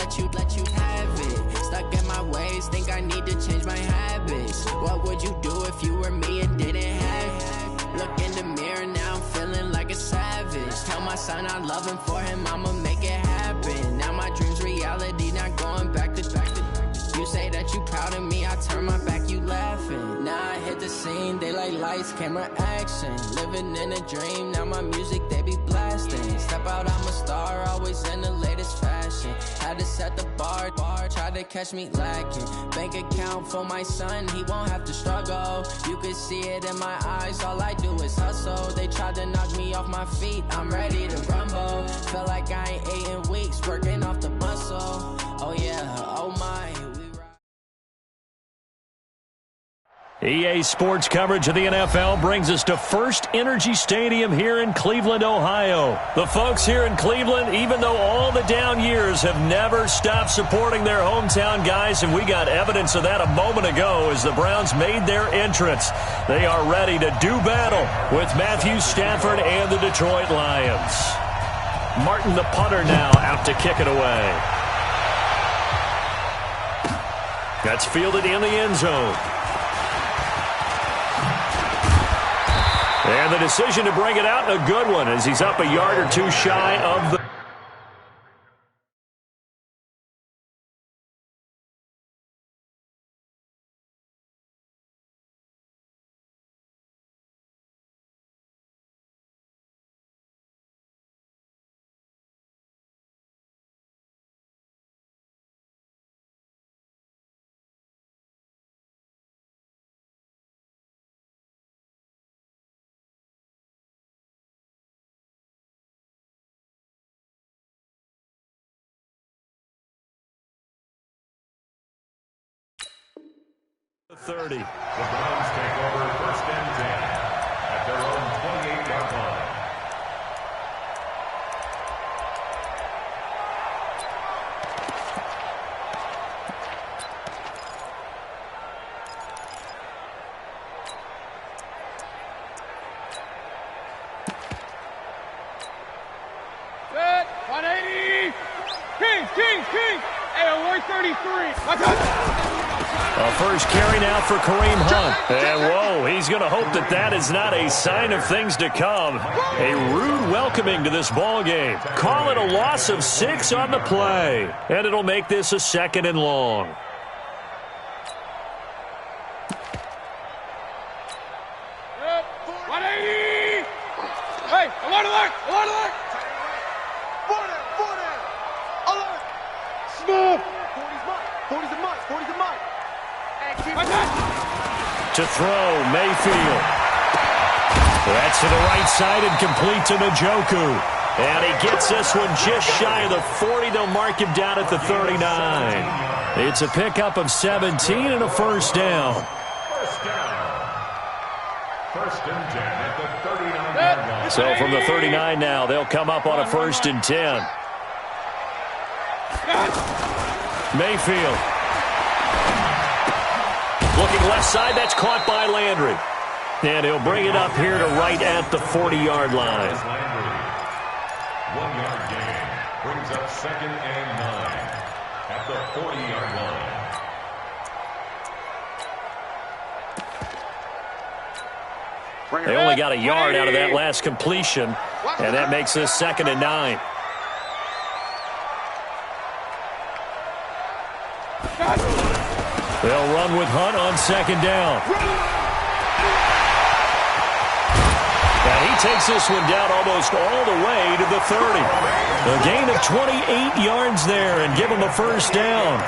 let you have it. Stuck in my ways, think I need to change my habits. What would you do if you were me and didn't have it? Look in the mirror, now I'm feeling like a savage. Tell my son I love him, for him I'ma make it happen. Now my dream's reality, not going back to. You say that you proud of me, I turn my back, you laughing. Now I hit the scene, they like lights, camera, action. Living in a dream, now my music, they be blasting. Step out, I'm a star, always in the latest fashion. Had to set the bar, try to catch me lacking. Bank account for my son, he won't have to struggle. You could see it in my eyes, all I do is hustle. They tried to knock me off my feet, I'm ready to rumble. Felt like I ain't ate in weeks, working off the muscle. Oh yeah, oh my. EA Sports coverage of the NFL brings us to First Energy Stadium here in Cleveland, Ohio. The folks here in Cleveland, even though all the down years, have never stopped supporting their hometown guys, and we got evidence of that a moment ago as the Browns made their entrance. They are ready to do battle with Matthew Stafford and the Detroit Lions. Martin, the punter, now out to kick it away. That's fielded in the end zone. And the decision to bring it out, a good one, as he's up a yard or two shy of the... The 30. The Browns take over first and 10 at their own 28-yard line. Set, 180. King. Hey, 133. Watch out. A first carry now for Kareem Hunt. And whoa, he's going to hope that that is not a sign of things to come. A rude welcoming to this ball game. Call it a loss of 6 on the play. And it'll make this a 2nd and long. Set, 180. Hey, alert. Alert. Snap. 40's a must. To throw, Mayfield. That's to the right side and complete to Njoku. And he gets this one just shy of the 40. They'll mark him down at the 39. It's a pickup of 17 and a first down. First and 10 at the 39-yard line. So from the 39 now, they'll come up on a 1st and 10. Mayfield. Looking left side, that's caught by Landry. And he'll bring it up here to right at the 40-yard line. 1-yard gain brings up 2nd and 9 at the 40-yard line. They only got a yard out of that last completion, and that makes this 2nd and 9. They'll run with Hunt on 2nd down. And he takes this one down almost all the way to the 30. A gain of 28 yards there and give him a first down.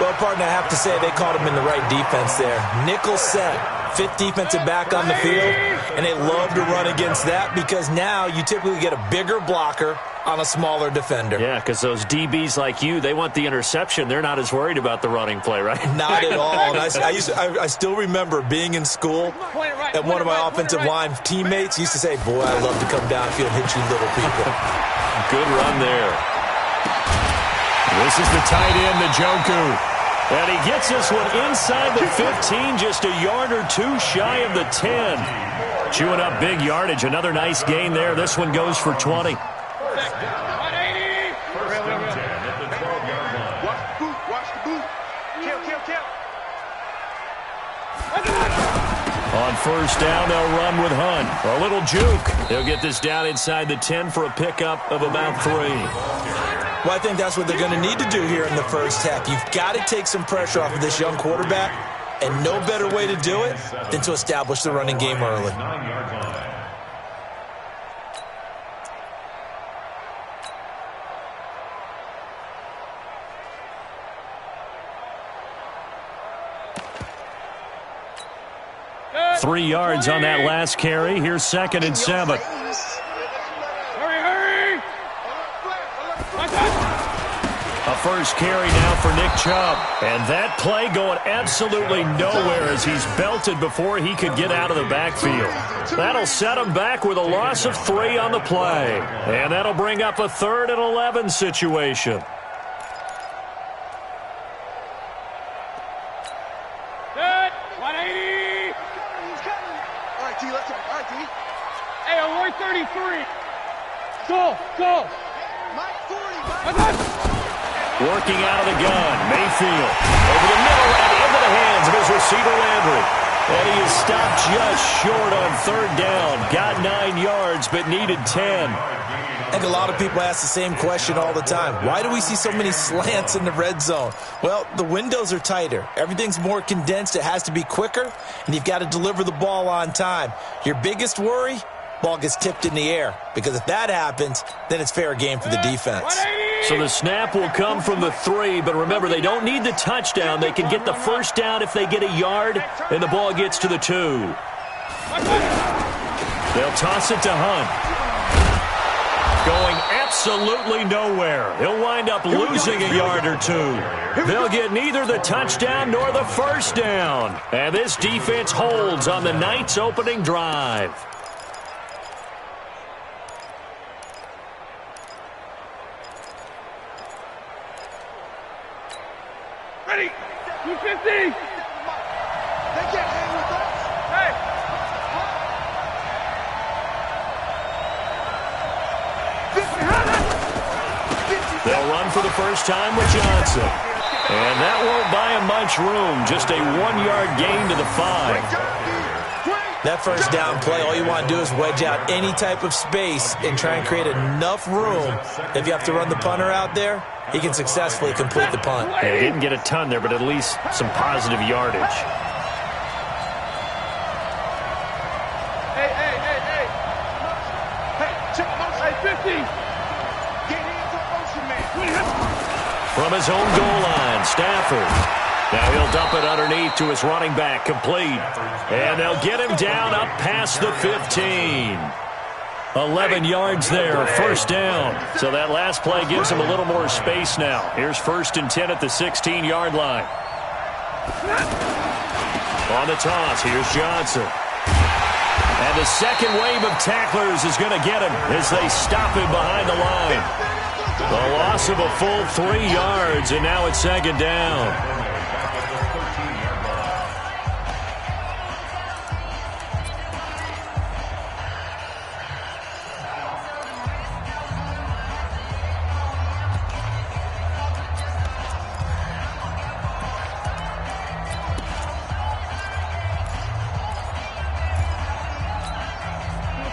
Well, partner, I have to say they caught him in the right defense there. Nickel set, 5th defensive back on the field, and they love to run against that because now you typically get a bigger blocker on a smaller defender. Yeah, because those DBs like you, they want the interception. They're not as worried about the running play, right? Not at all. And I still remember being in school, and one of my offensive line teammates used to say, boy, I love to come downfield and hit you little people. Good run there. This is the tight end, Njoku. And he gets this one inside the 15, just a yard or two shy of the 10. Chewing up big yardage. Another nice gain there. This one goes for 20. First and 10 at the 12-yard line. On first down, they'll run with Hunt. A little juke. They'll get this down inside the 10 for a pickup of about 3. Well, I think that's what they're going to need to do here in the first half. You've got to take some pressure off of this young quarterback, and no better way to do it than to establish the running game early. 9-yard line. Good. 3 yards on that last carry. Here's 2nd and 7. Hurry! A first carry now for Nick Chubb. And that play going absolutely nowhere as he's belted before he could get out of the backfield. That'll set him back with a loss of 3 on the play. And that'll bring up a 3rd and 11 situation. Good. 180. All right, T, let's go. All right, T. Hey, Aloy 33. Go. Mike 40. Working out of the gun, Mayfield. Over the middle and into the hands of his receiver, Landry. And he is stopped just short on 3rd down. Got 9 yards, but needed 10. I think a lot of people ask the same question all the time. Why do we see so many slants in the red zone? Well, the windows are tighter. Everything's more condensed. It has to be quicker, and you've got to deliver the ball on time. Your biggest worry? Ball gets tipped in the air, because if that happens, then it's fair game for the defense. So the snap will come from the 3, but remember, they don't need the touchdown. They can get the first down if they get a yard, and the ball gets to the 2. They'll toss it to Hunt. Going absolutely nowhere. He'll wind up losing a yard or 2. They'll get neither the touchdown nor the first down. And this defense holds on the Knights' opening drive. Ready. 250. They can't hang with us. Hey. They'll run for the first time with Johnson. And that won't buy him much room. Just a 1-yard gain to the 5. That first down play, all you want to do is wedge out any type of space and try and create enough room. If you have to run the punter out there, he can successfully complete the punt. Yeah, he didn't get a ton there, but at least some positive yardage. Hey. Hey, check motion. Hey, 50. Get into motion, man. From his own goal line, Stafford. Now he'll dump it underneath to his running back, complete. And they'll get him down up past the 15. 11 yards there, first down. So that last play gives him a little more space now. Here's 1st and 10 at the 16-yard line. On the toss, here's Johnson. And the second wave of tacklers is going to get him as they stop him behind the line. The loss of a full 3 yards, and now it's 2nd down.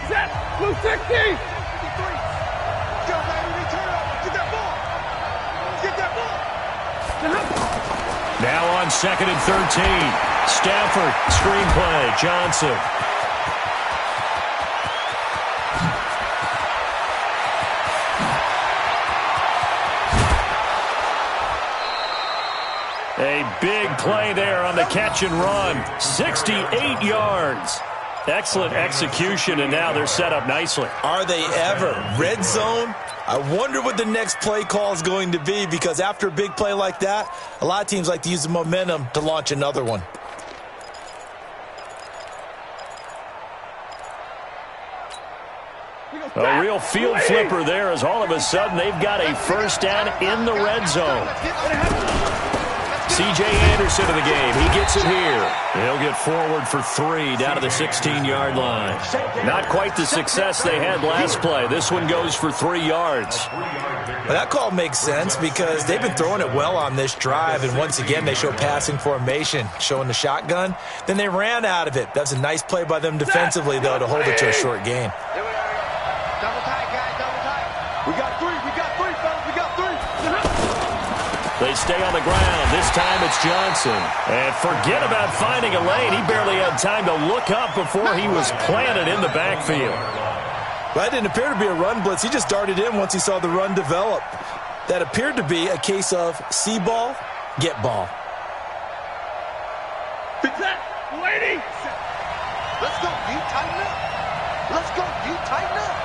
Set. 260. 53. Go, baby. Turn over. Get that ball. Get that ball. Now on 2nd and 13. Stafford, screenplay, Johnson. A big play there on the catch and run. 68 yards. Excellent execution, and now they're set up nicely. Are they ever? Red zone? I wonder what the next play call is going to be, because after a big play like that, a lot of teams like to use the momentum to launch another one. A real field flipper there, as all of a sudden they've got a first down in the red zone. C.J. Anderson in the game. He gets it here. He'll get forward for 3 down to the 16-yard line. Not quite the success they had last play. This one goes for 3 yards. Well, that call makes sense because they've been throwing it well on this drive, and once again they show passing formation, showing the shotgun. Then they ran out of it. That's a nice play by them defensively, though, to hold it to a short gain. Double tight, guys, double tight. We got 3, fellas, we got 3. They stay on the ground. This time it's Johnson. And forget about finding a lane. He barely had time to look up before he was planted in the backfield. That didn't appear to be a run blitz. He just darted in once he saw the run develop. That appeared to be a case of see ball, get ball. Lady! Let's go, D, tighten up. Let's go, D, tighten up.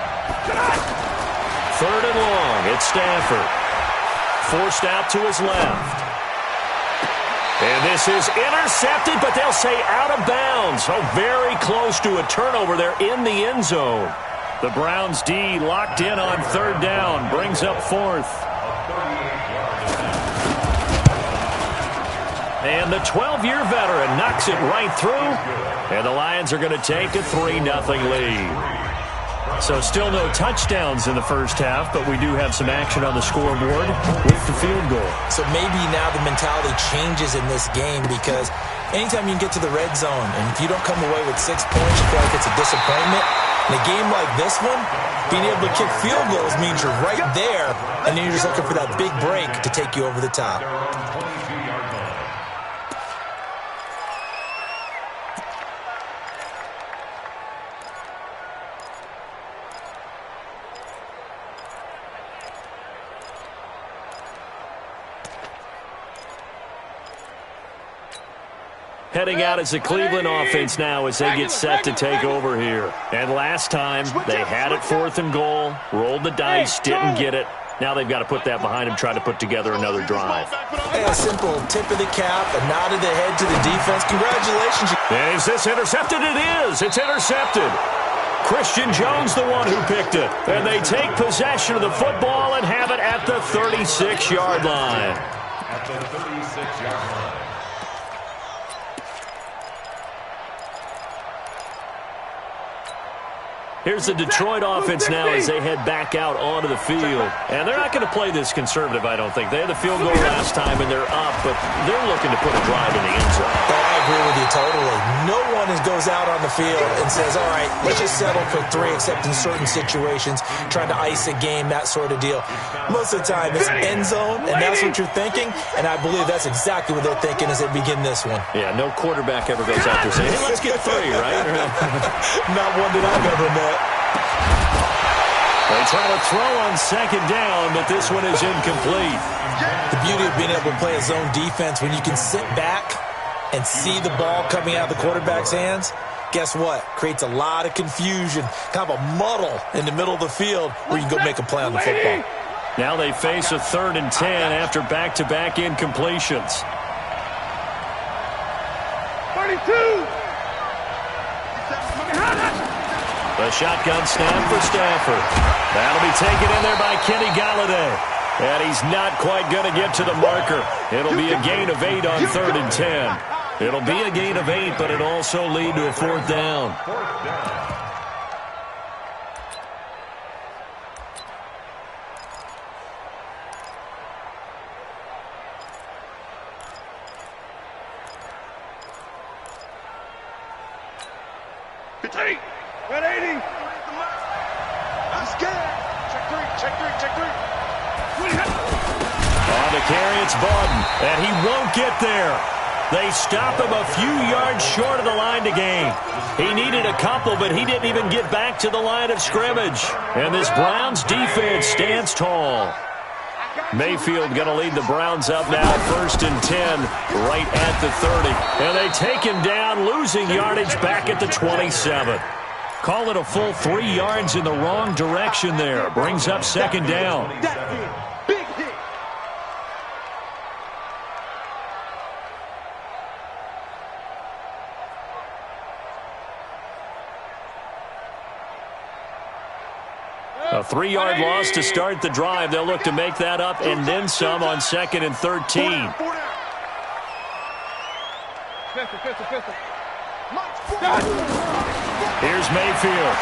3rd and long. It's Stafford. Forced out to his left. And this is intercepted, but they'll say out of bounds. Oh, very close to a turnover there in the end zone. The Browns D locked in on 3rd down. Brings up 4th. And the 12-year veteran knocks it right through. And the Lions are going to take a 3-0 lead. So still no touchdowns in the first half, but we do have some action on the scoreboard with the field goal. So maybe now the mentality changes in this game because anytime you can get to the red zone, and if you don't come away with 6 points, you feel like it's a disappointment. In a game like this one, being able to kick field goals means you're right there, and then you're just looking for that big break to take you over the top. Heading out as the Cleveland offense now as they get set to take over here. And last time, they had it 4th and goal, rolled the dice, didn't get it. Now they've got to put that behind them, try to put together another drive. A simple tip of the cap, a nod of the head to the defense. Congratulations. Is this intercepted? It is. It's intercepted. Christian Jones, the one who picked it. And they take possession of the football and have it at the 36-yard line. At the 36-yard line. Here's the Detroit offense now as they head back out onto the field. And they're not going to play this conservative, I don't think. They had the field goal last time, and they're up, but they're looking to put a drive in the end zone. Oh, I agree with you totally. No one goes out on the field and says, all right, let's just settle for 3, except in certain situations, trying to ice a game, that sort of deal. Most of the time, it's end zone, and that's what you're thinking, and I believe that's exactly what they're thinking as they begin this one. Yeah, no quarterback ever goes out there saying, hey, let's get 3, right? Not one that I've ever met. They try to throw on 2nd down, but this one is incomplete. The beauty of being able to play a zone defense when you can sit back and see the ball coming out of the quarterback's hands, guess what? Creates a lot of confusion, kind of a muddle in the middle of the field where you can go make a play on the football. Now they face a 3rd and 10 after back-to-back incompletions. 32! The shotgun snap for Stafford. That'll be taken in there by Kenny Galladay. And he's not quite going to get to the marker. It'll be a gain of 8 on 3rd and 10. It'll be a gain of 8, but it'll also lead to a 4th down. Got 80. I'm scared. Check 3. On the carry, it's Bawden, and he won't get there. They stop him a few yards short of the line to gain. He needed a couple, but he didn't even get back to the line of scrimmage. And this Browns defense stands tall. Mayfield going to lead the Browns up now, 1st and 10, right at the 30. And they take him down, losing yardage back at the 27. Call it a full 3 yards in the wrong direction there. Brings up 2nd down. Big hit. A 3-yard loss to start the drive. They'll look to make that up and then some on 2nd and 13. Pistol. Here's Mayfield.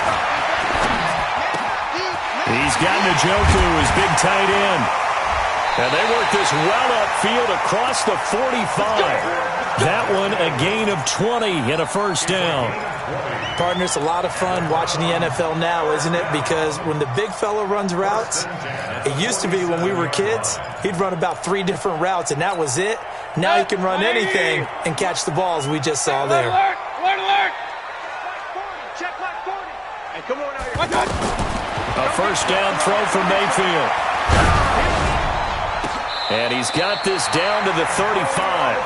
He's got Njoku, his big tight end. And they work this well upfield across the 45. That one a gain of 20 and a first down. Partner, it's a lot of fun watching the NFL now, isn't it? Because when the big fella runs routes, it used to be when we were kids, he'd run about 3 different routes, and that was it. Now he can run anything and catch the balls we just saw there. Alert! Check my 40. Hey, come on out here. A first down throw for Mayfield. And he's got this down to the 35.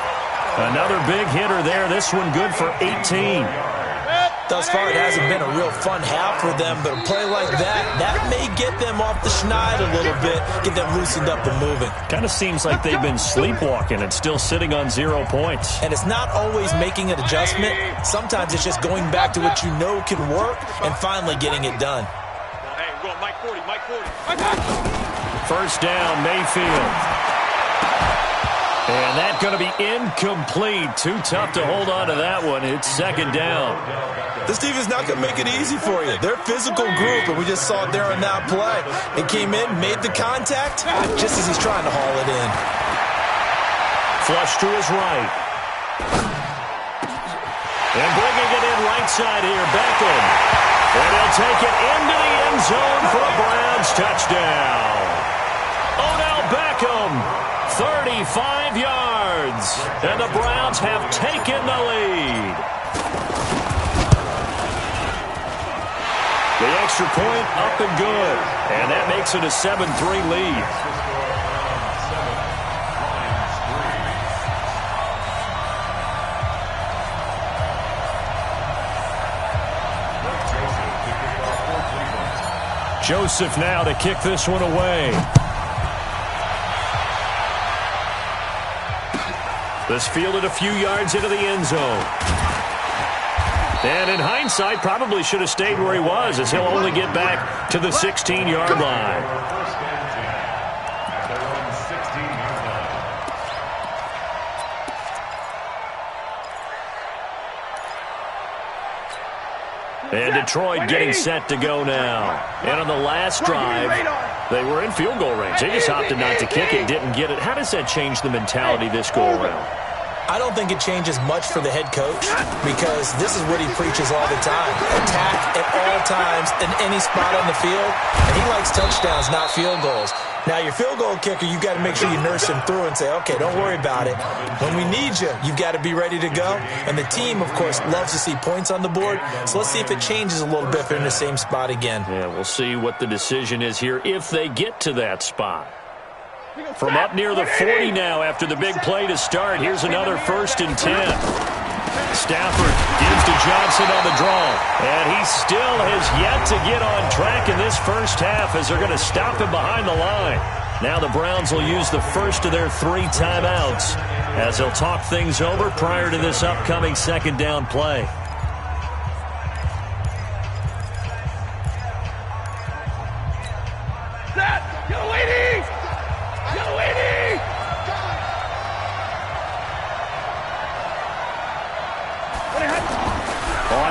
Another big hitter there. This one good for 18. Thus far, it hasn't been a real fun half for them, but a play like that may get them off the schneid a little bit, get them loosened up and moving. Kind of seems like they've been sleepwalking and still sitting on 0 points. And it's not always making an adjustment. Sometimes it's just going back to what you know can work and finally getting it done. Hey, we're going Mike 40. First down, Mayfield. And that's going to be incomplete. Too tough to hold on to that one. It's second down. This defense not going to make it easy for you. They're a physical group, and we just saw it there in that play. It came in, made the contact, just as he's trying to haul it in. Flush to his right. And bringing it in right side here, Beckham. And he'll take it into the end zone for a Browns touchdown. Odell Beckham, 35 yards. And the Browns have taken the lead. The extra point up and good. And that makes it a 7-3 lead. Joseph now to kick this one away. This fielded a few yards into the end zone. And in hindsight, probably should have stayed where he was, as he'll only get back to the 16-yard line. And Detroit getting set to go now. And on the last drive, they were in field goal range. They just opted not to kick it, didn't get it. How does that change the mentality this go-around? I don't think it changes much for the head coach because this is what he preaches all the time. Attack at all times in any spot on the field. And he likes touchdowns, not field goals. Now, your field goal kicker, you've got to make sure you nurse him through and say, okay, don't worry about it. When we need you, you've got to be ready to go. And the team, of course, loves to see points on the board. So let's see if it changes a little bit if they're in the same spot again. Yeah, we'll see what the decision is here if they get to that spot. From up near the 40 now after the big play to start. Here's another 1st and 10. Stafford gives to Johnson on the draw. And he still has yet to get on track in this first half as they're going to stop him behind the line. Now the Browns will use the first of their 3 timeouts as they'll talk things over prior to this upcoming second down play.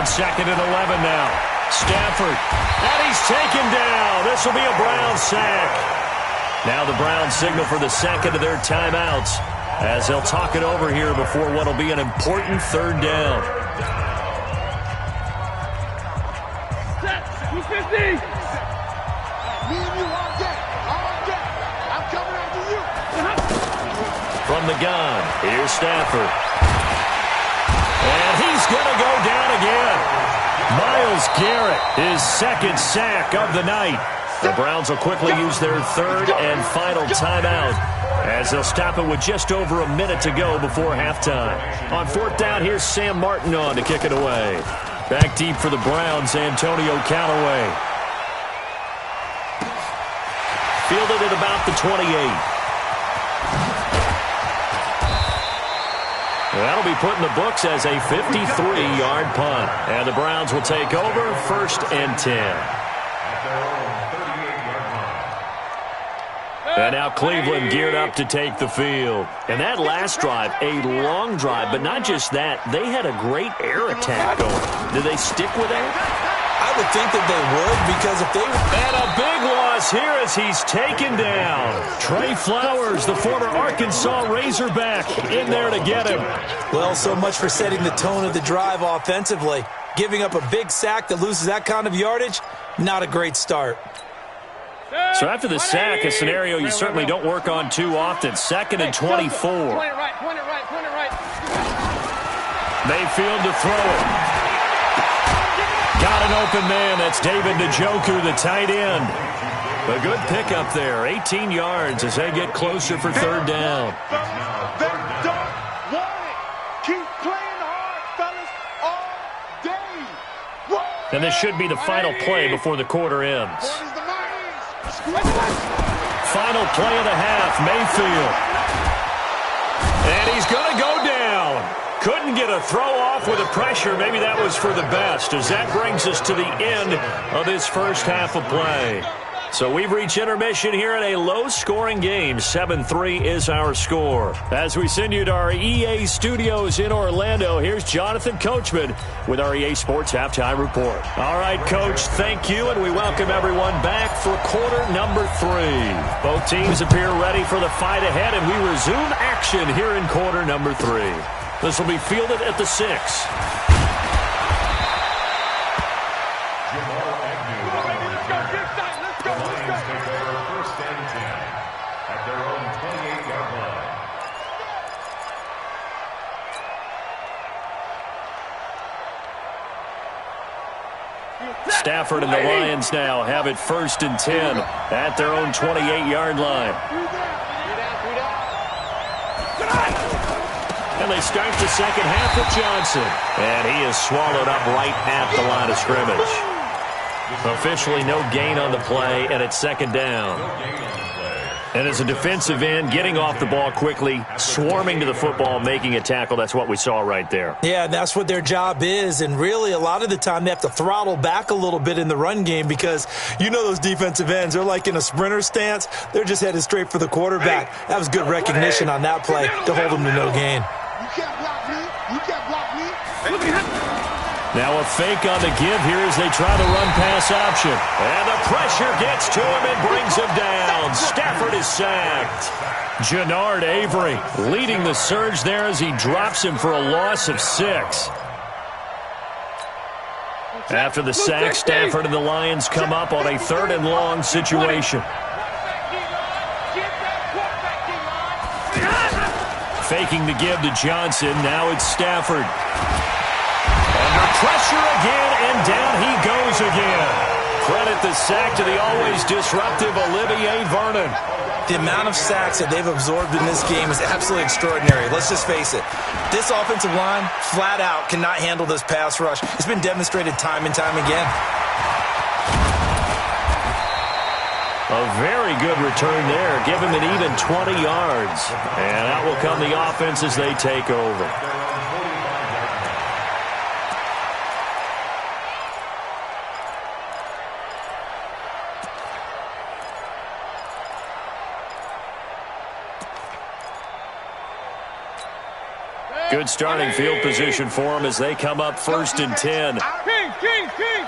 Second and 11 now. Stafford. And he's taken down. This will be a Browns sack. Now the Browns signal for the second of their timeouts as they'll talk it over here before what will be an important 3rd down. Set. 250. Me and you all day. I'm coming after you. From the gun, here's Stafford. And he's going to go down again. Myles Garrett, his 2nd sack of the night. The Browns will quickly use their 3rd and final timeout as they'll stop it with just over a minute to go before halftime. On 4th down, here's Sam Martin on to kick it away. Back deep for the Browns, Antonio Callaway. Fielded at about the 28. That'll be put in the books as a 53-yard punt. And the Browns will take over 1st and 10. And now Cleveland geared up to take the field. And that last drive, a long drive, but not just that. They had a great air attack going. Did they stick with that? I would think that they would, because if they... And a big loss here as he's taken down. Trey Flowers, the former Arkansas Razorback, in there to get him. Well, so much for setting the tone of the drive offensively. Giving up a big sack that loses that kind of yardage, not a great start. So after the sack, a scenario you certainly don't work on too often. 2nd and 24. Point it right. Mayfield to throw it. Got an open man. That's David Njoku, the tight end. A good pickup there. 18 yards as they get closer for 3rd down. They don't want it. Keep playing hard, fellas, all day. And this should be the final play before the quarter ends. Final play of the half, Mayfield. And he's going to go down. Couldn't get a throw off with the pressure. Maybe that was for the best, as that brings us to the end of this first half of play. So we've reached intermission here in a low-scoring game. 7-3 is our score. As we send you to our EA studios in Orlando, here's Jonathan Coachman with our EA Sports Halftime Report. All right, Coach, thank you, and we welcome everyone back for quarter number 3. Both teams appear ready for the fight ahead, and we resume action here in quarter number 3. This will be fielded at the 6. Stafford and the Lions now have it 1st and 10 at their own 28-yard line. And they start the second half with Johnson. And he is swallowed up right at the line of scrimmage. Officially no gain on the play, and it's 2nd down. And as a defensive end, getting off the ball quickly, swarming to the football, making a tackle, that's what we saw right there. Yeah, and that's what their job is. And really, a lot of the time, they have to throttle back a little bit in the run game because you know those defensive ends, they're like in a sprinter stance. They're just headed straight for the quarterback. That was good recognition on that play to hold them to no gain. You can't block me. You can't block me. Now a fake on the give here as they try to run pass option. And the pressure gets to him and brings him down. Stafford is sacked. Jannard Avery leading the surge there as he drops him for a loss of 6. After the sack, Stafford and the Lions come up on a 3rd and long situation. Faking the give to Johnson. Now it's Stafford. Under pressure again, and down he goes again. Credit the sack to the always disruptive Olivier Vernon. The amount of sacks that they've absorbed in this game is absolutely extraordinary. Let's just face it. This offensive line, flat out, cannot handle this pass rush. It's been demonstrated time and time again. A very good return there. Give him an even 20 yards. And out will come the offense as they take over. Good starting field position for them as they come up 1st and 10. King.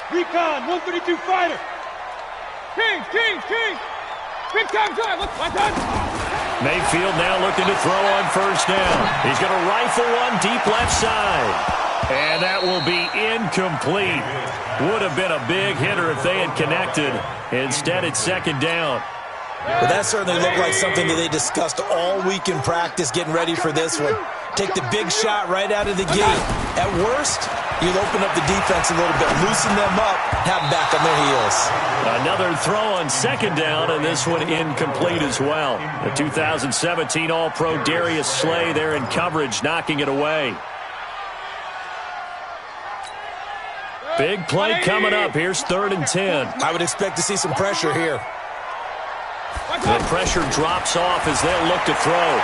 Recon, 132 fighter. King. Big time drive. Look, my time. Mayfield now looking to throw on 1st down. He's going to rifle one deep left side. And that will be incomplete. Would have been a big hitter if they had connected. Instead, it's 2nd down. But that certainly looked like something that they discussed all week in practice getting ready for this one. Take the big shot right out of the gate. At worst, you'll open up the defense a little bit, loosen them up, have them back on their heels. Another throw on 2nd down, and this one incomplete as well. The 2017 All-Pro Darius Slay there in coverage, knocking it away. Big play coming up. Here's 3rd and 10. I would expect to see some pressure here. The pressure drops off as they'll look to throw.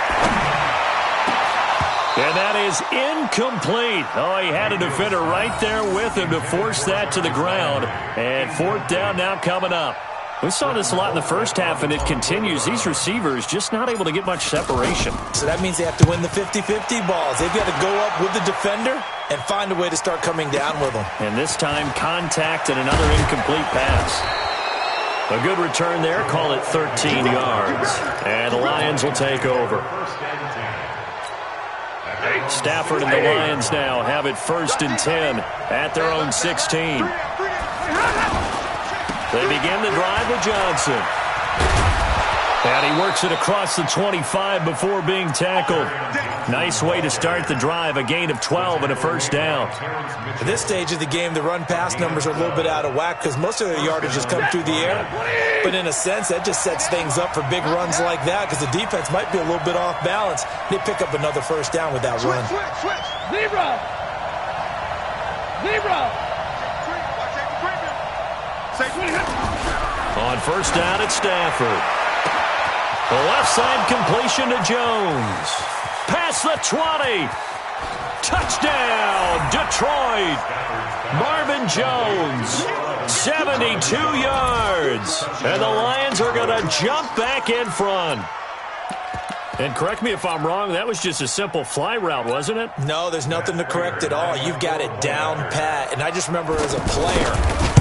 And that is incomplete. Oh, he had a defender right there with him to force that to the ground. And 4th down now coming up. We saw this a lot in the first half, and it continues. These receivers just not able to get much separation. So that means they have to win the 50-50 balls. They've got to go up with the defender and find a way to start coming down with them. And this time, contact and another incomplete pass. A good return there. Call it 13 yards. And the Lions will take over. Stafford and the Lions now have it 1st and 10 at their own 16. They begin the drive with Johnson. And he works it across the 25 before being tackled. Nice way to start the drive, a gain of 12 and a first down. At this stage of the game, the run-pass numbers are a little bit out of whack because most of their yardage has come through the air. But in a sense, that just sets things up for big runs like that because the defense might be a little bit off balance. They pick up another first down with that run. Switch. Zebra. On first down, it's Stafford. The left side completion to Jones. Past the 20. Touchdown, Detroit. Marvin Jones, 72 yards. And the Lions are going to jump back in front. And correct me if I'm wrong, that was just a simple fly route, wasn't it? No, there's nothing to correct at all. You've got it down pat. And I just remember as a player,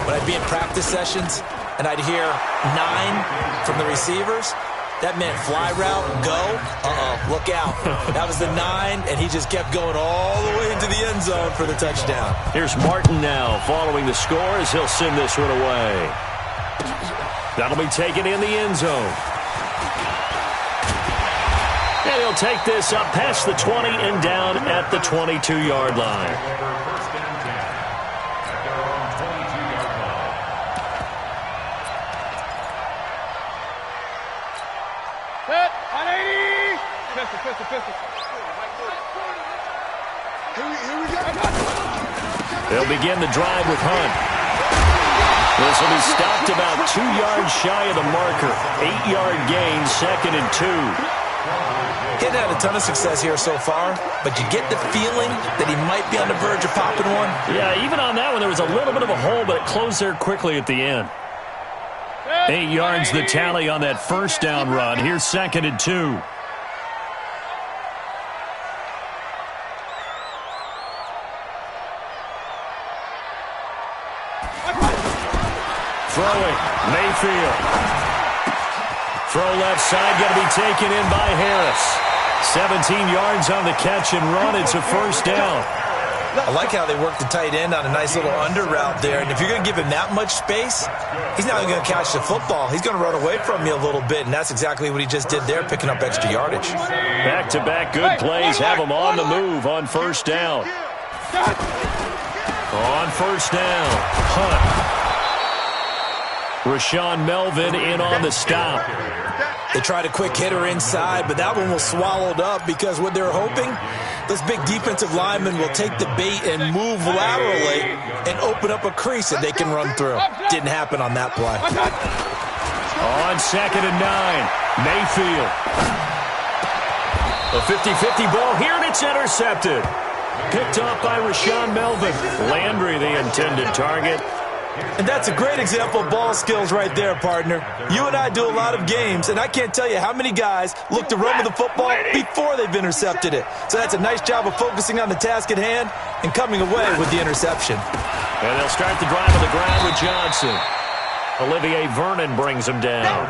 when I'd be in practice sessions, and I'd hear 9 from the receivers, that meant fly route, go, look out. That was the 9, and he just kept going all the way into the end zone for the touchdown. Here's Martin now following the score as he'll send this one away. That'll be taken in the end zone. And he'll take this up past the 20 and down at the 22-yard line. Set. 180. Pistol. Here we go. They'll begin the drive with Hunt. This will be stopped about 2 yards shy of the marker. 8-yard gain, 2nd and 2. He hadn't had a ton of success here so far, but you get the feeling that he might be on the verge of popping one. Yeah, even on that one, there was a little bit of a hole, but it closed there quickly at the end. 8 yards the tally on that first down run. Here's 2nd and 2. Throwing, Mayfield. Throw left side, going to be taken in by Harris. 17 yards on the catch and run. It's a first down. I like how they work the tight end on a nice little under route there. And if you're going to give him that much space, he's not going to catch the football. He's going to run away from you a little bit, and that's exactly what he just did there, picking up extra yardage. Back-to-back good plays have him on the move on first down. On first down, Hunt. Rashawn Melvin in on the stop. They tried a quick hitter inside, but that one was swallowed up because what they're hoping, this big defensive lineman will take the bait and move laterally and open up a crease that they can run through. Didn't happen on that play. On 2nd and 9, Mayfield. A 50-50 ball here, and it's intercepted. Picked off by Rashawn Melvin. Landry, the intended target. And that's a great example of ball skills right there, partner. You and I do a lot of games, and I can't tell you how many guys look to run with the football before they've intercepted it. So that's a nice job of focusing on the task at hand and coming away with the interception. And they'll start the drive on the ground with Johnson. Olivier Vernon brings him down.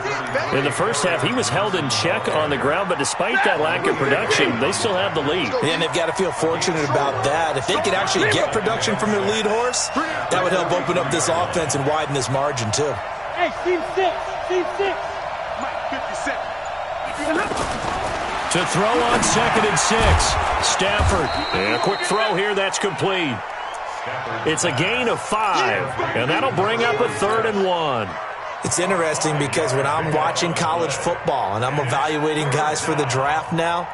In the first half, he was held in check on the ground, but despite that lack of production, they still have the lead. And they've got to feel fortunate about that. If they could actually get production from their lead horse, that would help open up this offense and widen this margin, too. Hey, team 6. Mike, 57. To throw on 2nd and 6. Stafford. And a quick throw here, that's complete. It's a gain of 5, and that'll bring up a 3rd and 1. It's interesting because when I'm watching college football and I'm evaluating guys for the draft now,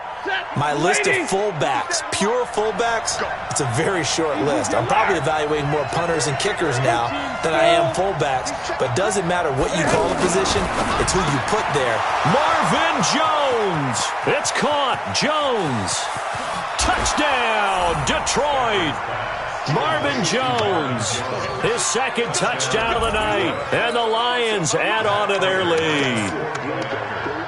my list of fullbacks, pure fullbacks, it's a very short list. I'm probably evaluating more punters and kickers now than I am fullbacks, but it doesn't matter what you call a position, it's who you put there. Marvin Jones. It's caught. Jones. Touchdown, Detroit. Marvin Jones, his second touchdown of the night, and the Lions add on to their lead.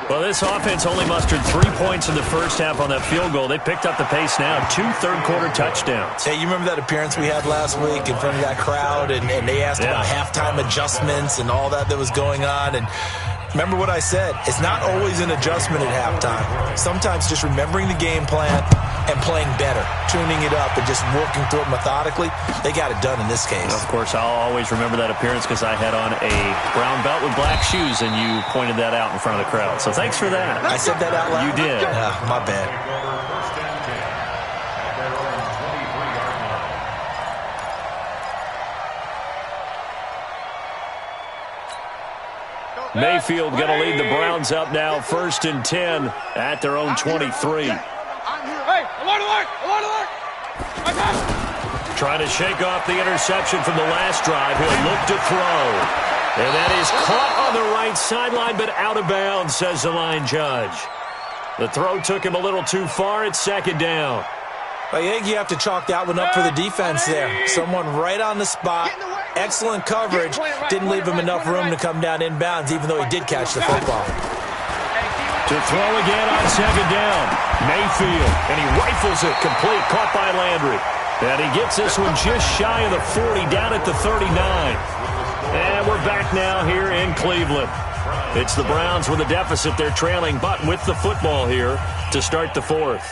Well, this offense only mustered 3 points in the first half on that field goal. They picked up the pace now, 2 third-quarter touchdowns. Hey, you remember that appearance we had last week in front of that crowd, and they asked about halftime adjustments and all that was going on, and remember what I said. It's not always an adjustment at halftime. Sometimes just remembering the game plan and playing better, tuning it up and just working through it methodically. They got it done in this case. Of course, I'll always remember that appearance because I had on a brown belt with black shoes, and you pointed that out in front of the crowd. So thanks for that. I said that out loud? You did. My bad. Mayfield going to lead the Browns up now, 1st and 10 at their own 23. Hey, alert, alert, alert, alert. Trying to shake off the interception from the last drive. He'll look to throw. And that is caught on the right sideline, but out of bounds, says the line judge. The throw took him a little too far. It's 2nd down. I think you have to chalk that one up for the defense there. Someone right on the spot. Excellent coverage. Didn't leave him enough room to come down inbounds, even though he did catch the football. To throw again on 2nd down. Mayfield, and he rifles it complete, caught by Landry. And he gets this one just shy of the 40, down at the 39. And we're back now here in Cleveland. It's the Browns with a deficit. They're trailing, but with the football here to start the 4th.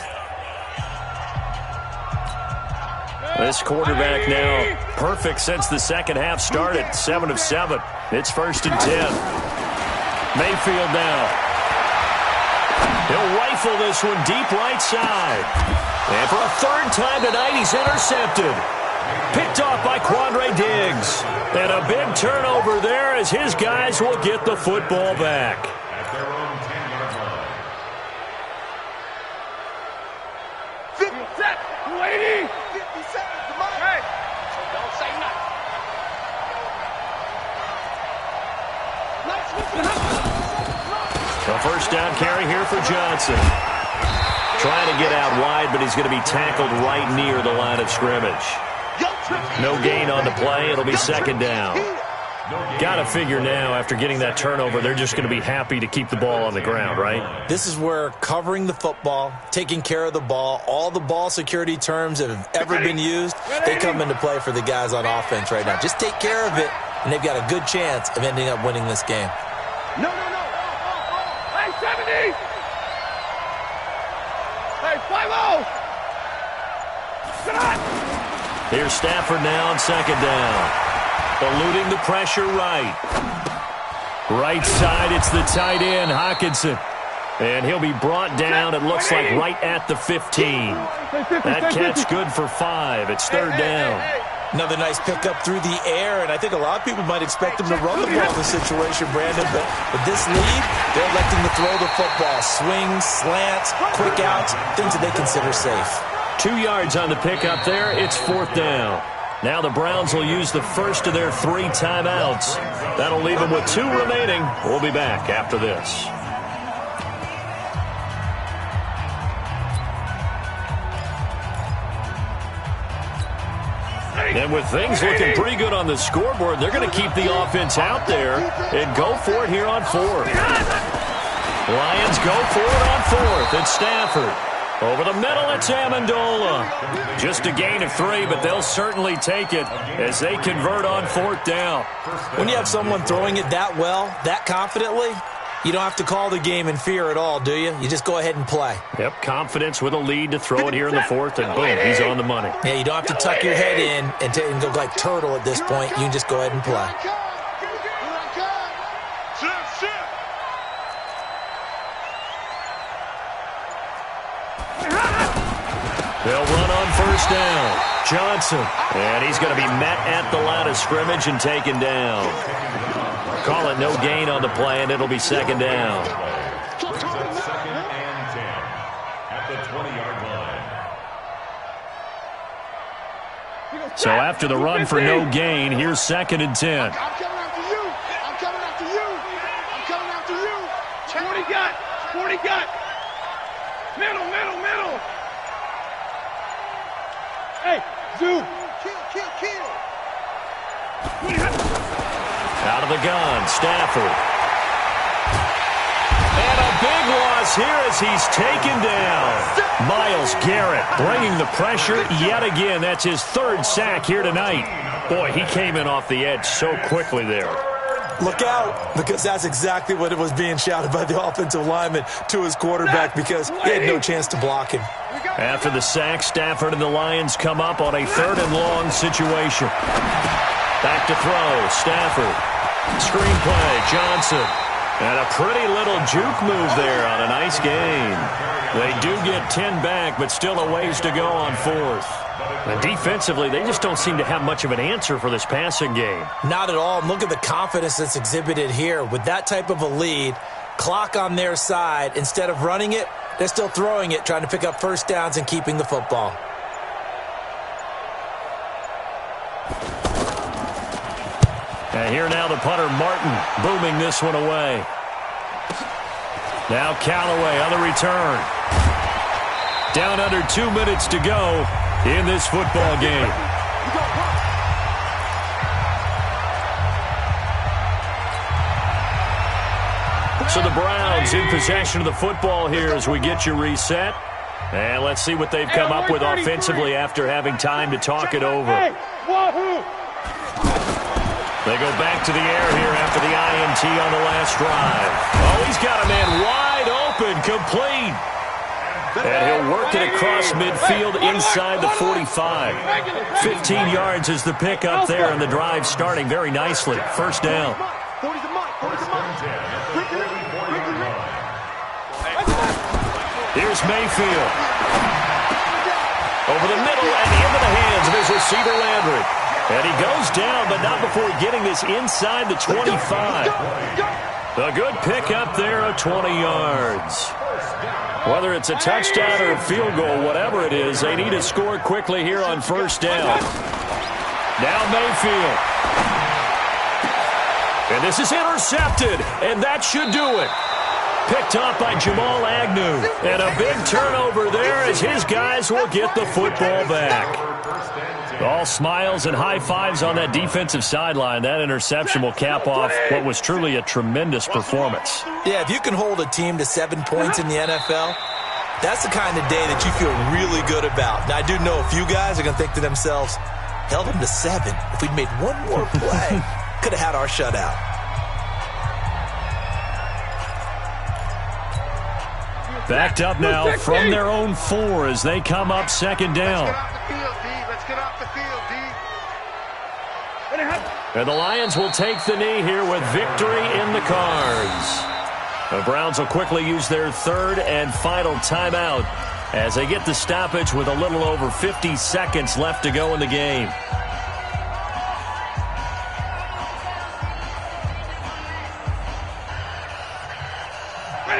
This quarterback now perfect since the second half started. 7 of 7. It's 1st and 10. Mayfield now. He'll rifle this one deep right side. And for a 3rd time tonight, he's intercepted. Picked off by Quandre Diggs. And a big turnover there as his guys will get the football back. At their own 10-yard line. 50 seconds. 280. 50 seconds. Come on. Hey. Don't say nothing. A 1st down carry here for Johnson. Trying to get out wide, but he's going to be tackled right near the line of scrimmage. No gain on the play. It'll be 2nd down. Got to figure now, after getting that turnover, they're just going to be happy to keep the ball on the ground, right? This is where covering the football, taking care of the ball, all the ball security terms that have ever been used, they come into play for the guys on offense right now. Just take care of it, and they've got a good chance of ending up winning this game. No. Hey, 70. Hey, 5-0. Here's Stafford now on 2nd down. Eluding the pressure right. Right side, it's the tight end, Hockenson. And he'll be brought down, it looks like, right at the 15. That catch good for 5. It's 3rd down. Another nice pickup through the air, and I think a lot of people might expect him to run the ball in this situation, Brandon, but with this lead, they're electing to throw the football. Swings, slants, quick outs, things that they consider safe. 2 yards on the pickup there. It's 4th down. Now the Browns will use the first of their 3 timeouts. That'll leave them with 2 remaining. We'll be back after this. And with things looking pretty good on the scoreboard, they're going to keep the offense out there and go for it here on 4th. Lions go for it on 4th. It's Stafford. Over the middle, it's Amendola. Just a gain of 3, but they'll certainly take it as they convert on 4th down. When you have someone throwing it that well, that confidently, you don't have to call the game in fear at all, do you? You just go ahead and play. Yep, confidence with a lead to throw it here in the 4th, and boom, he's on the money. Yeah, you don't have to tuck your head in and go like turtle at this point. You can just go ahead and play. They'll run on 1st down. Johnson, and he's going to be met at the line of scrimmage and taken down. Call it no gain on the play, and it'll be 2nd down. It's at 2nd and 10 at the 20-yard line. So after the run for no gain, here's 2nd and 10. I'm coming after you. I'm coming after you. I'm coming after you. 40 gut. Middle. Hey, Zoo, Kill. Out of the gun, Stafford. And a big loss here as he's taken down. Myles Garrett bringing the pressure yet again. That's his third sack here tonight. Boy, he came in off the edge so quickly there. Look out, because that's exactly what it was being shouted by the offensive lineman to his quarterback, because he had no chance to block him. After the sack, Stafford and the Lions come up on a 3rd and long situation. Back to throw, Stafford. Screenplay, Johnson. And a pretty little juke move there on a nice gain. They do get 10 back, but still a ways to go on 4th. And defensively, they just don't seem to have much of an answer for this passing game. Not at all. And look at the confidence that's exhibited here. With that type of a lead, clock on their side, instead of running it, they're still throwing it, trying to pick up first downs and keeping the football. And here now the punter, Martin, booming this one away. Now Callaway on the return. Down under 2 minutes to go in this football game. So the Browns in possession of the football here as we get you reset. And let's see what they've come up with offensively after having time to talk it over. They go back to the air here after the INT on the last drive. Oh, he's got a man wide open, complete. And he'll work it across midfield inside the 45. 15 yards is the pickup there, and the drive starting very nicely. First down. Here's Mayfield. Over the middle and into the hands of his receiver, Landry. And he goes down, but not before getting this inside the 25. A good pickup there of 20 yards. Whether it's a touchdown or a field goal, whatever it is, they need to score quickly here on first down. Now Mayfield. And this is intercepted, and that should do it. Picked off by Jamal Agnew. And a big turnover there as his guys will get the football back. All smiles and high fives on that defensive sideline. That interception will cap off what was truly a tremendous performance. Yeah, if you can hold a team to 7 points in the NFL, that's the kind of day that you feel really good about. Now, I do know a few guys are going to think to themselves, held them to 7. If we'd made one more play, could have had our shutout. Backed up now from their own 4 as they come up second down. Let's get off the field, D. And the Lions will take the knee here with victory in the cards. The Browns will quickly use their 3rd and final timeout as they get the stoppage with a little over 50 seconds left to go in the game.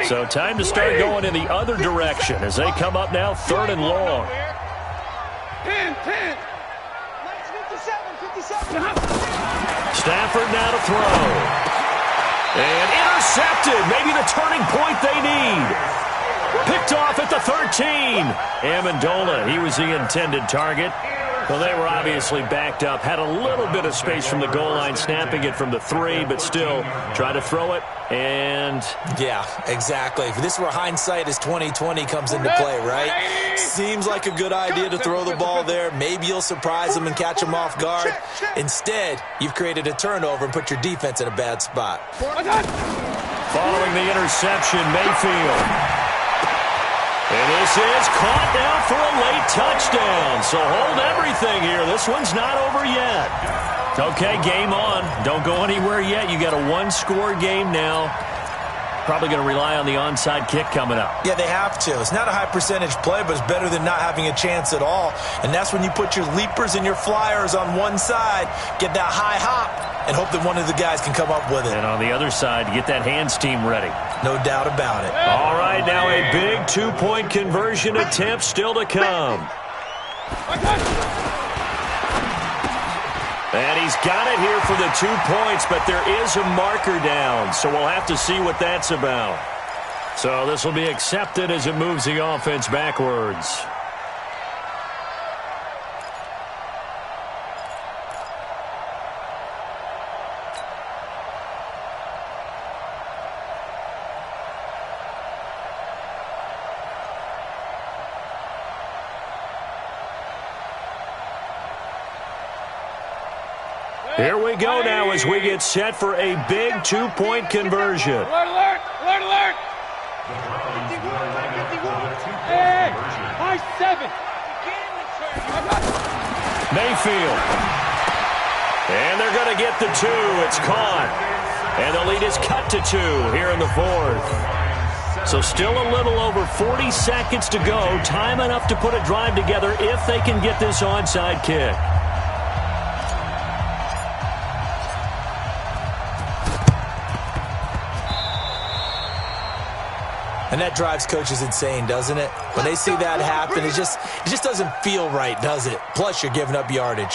So time to start going in the other direction as they come up now 3rd and long. 10. 57. Stafford now to throw. And intercepted. Maybe the turning point they need. Picked off at the 13. Amendola, he was the intended target. Well, they were obviously backed up. Had a little bit of space from the goal line, snapping it from the 3, but still trying to throw it. And yeah, exactly. This is where hindsight is 20/20 comes into play, right? Seems like a good idea to throw the ball there. Maybe you'll surprise them and catch them off guard. Instead, you've created a turnover and put your defense in a bad spot. Following the interception, Mayfield. And this is caught now for a late touchdown. So hold everything here. This one's not over yet. Okay, game on. Don't go anywhere yet. You got a 1-score game now. Probably going to rely on the onside kick coming up. Yeah, they have to. It's not a high percentage play, but it's better than not having a chance at all. And that's when you put your leapers and your flyers on one side, get that high hop, and hope that one of the guys can come up with it. And on the other side, get that hands team ready. No doubt about it. All right, now a big 2-point conversion attempt still to come. And he's got it here for the 2 points, but there is a marker down, so we'll have to see what that's about. So this will be accepted as it moves the offense backwards. Here we go now as we get set for a big two-point conversion. Alert, alert, alert, alert. Hey, high 7. Mayfield. And they're going to get the 2. It's caught. And the lead is cut to 2 here in the fourth. So still a little over 40 seconds to go. Time enough to put a drive together if they can get this onside kick. And that drives coaches insane, doesn't it? When they see that happen, it just doesn't feel right, does it? Plus, you're giving up yardage.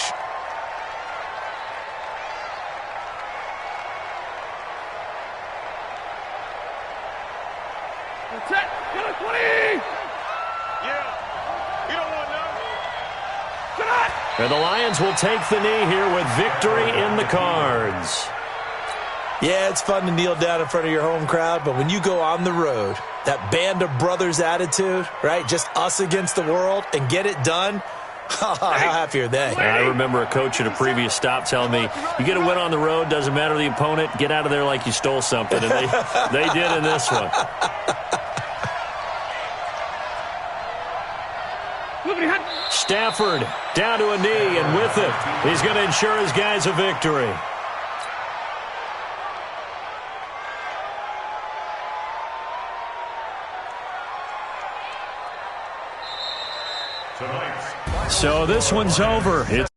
And the Lions will take the knee here with victory in the cards. Yeah, it's fun to kneel down in front of your home crowd, but when you go on the road, that band of brothers attitude, right? Just us against the world and get it done. How happy are they? I remember a coach at a previous stop telling me, you get a win on the road, doesn't matter the opponent, get out of there like you stole something. And they did in this one. Stafford down to a knee, and with it, he's going to ensure his guys a victory. So this one's over. It's